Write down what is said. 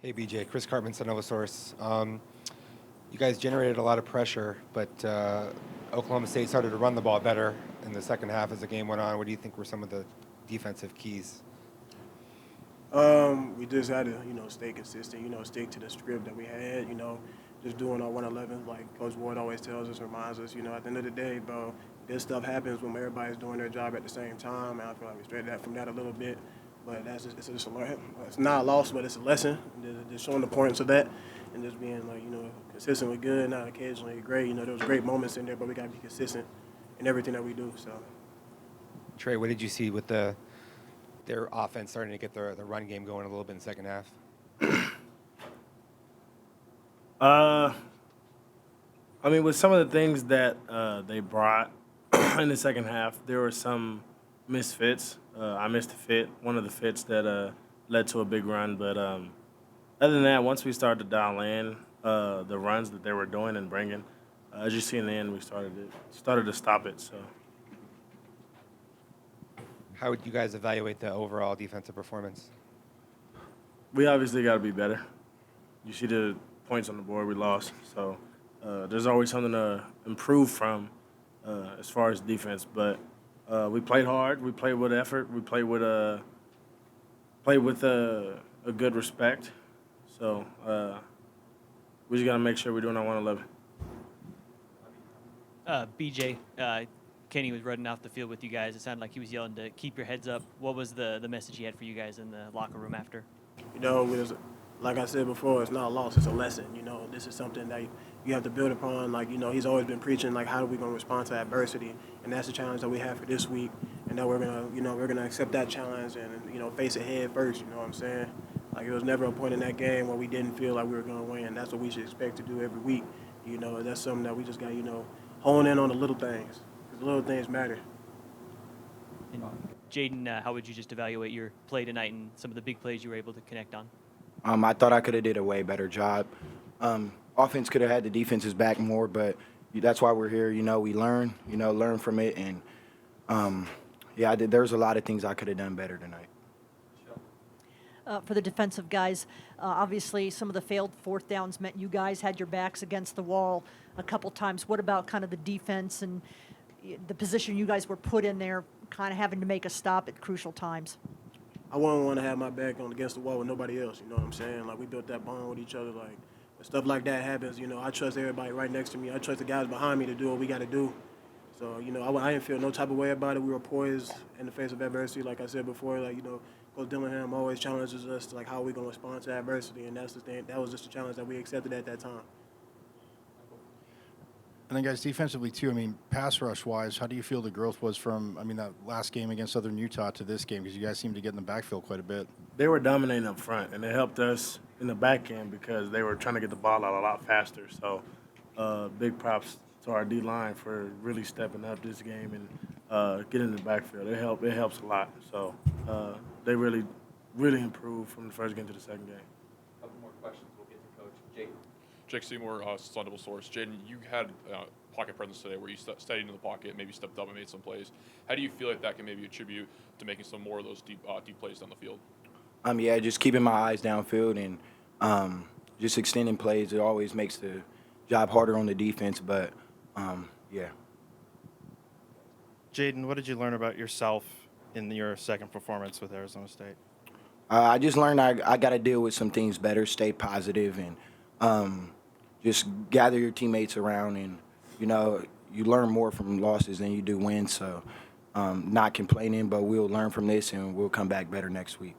Hey, BJ. Chris Cartman, Sonova Source. You guys generated a lot of pressure, but Oklahoma State started to run the ball better in the second half as the game went on. What do you think were some of the defensive keys? We just had to, stay consistent, stick to the script that we had, just doing our 111, like Coach Ward always tells us, reminds us, at the end of the day, bro, this stuff happens when everybody's doing their job at the same time, and I feel like we strayed that from that a little bit, but it's just a learn. It's not a loss, but it's a lesson, just showing the importance of that, and just being, like, consistently good, not occasionally great. There was great moments in there, but we got to be consistent in everything that we do, so. Trey, what did you see with their offense starting to get the run game going a little bit in the second half? With some of the things that they brought in the second half, there were some misfits. I missed a fit, one of the fits that led to a big run. But other than that, once we started to dial in the runs that they were doing and bringing, as you see in the end, we started to stop it. So. How would you guys evaluate the overall defensive performance? We obviously got to be better. You see the points on the board we lost, so there's always something to improve from as far as defense. But we played hard. We played with effort. We played with a good respect. So we just got to make sure we're doing our 111. BJ, Kenny was running off the field with you guys. It sounded like he was yelling to keep your heads up. What was the message he had for you guys in the locker room after? Like I said before, it's not a loss, it's a lesson. This is something that you have to build upon. Like, he's always been preaching, like, how are we going to respond to adversity? And that's the challenge that we have for this week. And that we're going to accept that challenge and, face it head first, you know what I'm saying? Like, it was never a point in that game where we didn't feel like we were going to win. That's what we should expect to do every week. That's something that we just got, hone in on the little things. Because the little things matter. And Jaden, how would you just evaluate your play tonight and some of the big plays you were able to connect on? I thought I could have did a way better job. Offense could have had the defenses back more, but that's why we're here. We learn from it. And, there's a lot of things I could have done better tonight. For the defensive guys, obviously some of the failed fourth downs meant you guys had your backs against the wall a couple times. What about kind of the defense and the position you guys were put in there, kind of having to make a stop at crucial times? I wouldn't want to have my back on against the wall with nobody else, you know what I'm saying? Like, we built that bond with each other. Like, when stuff like that happens, I trust everybody right next to me. I trust the guys behind me to do what we got to do. So, I didn't feel no type of way about it. We were poised in the face of adversity. Like I said before, Coach Dillingham always challenges us to, how are we going to respond to adversity, and that's the thing. That was just a challenge that we accepted at that time. And then, guys, defensively, too, pass rush-wise, how do you feel the growth was from, that last game against Southern Utah to this game? Because you guys seem to get in the backfield quite a bit. They were dominating up front, and it helped us in the back end because they were trying to get the ball out a lot faster. So big props to our D-line for really stepping up this game and getting in the backfield. It helps a lot. So they really improved from the first game to the second game. A couple more questions. We'll get to Coach Jaden. Jake Seymour, Sun Devil Source. Jaden, you had pocket presence today where you stayed into the pocket, maybe stepped up and made some plays. How do you feel like that can maybe attribute to making some more of those deep plays down the field? Just keeping my eyes downfield and just extending plays. It always makes the job harder on the defense, but, yeah. Jaden, what did you learn about yourself in your second performance with Arizona State? I just learned I got to deal with some things better, stay positive, and just gather your teammates around. And, you learn more from losses than you do wins. So not complaining, but we'll learn from this, and we'll come back better next week.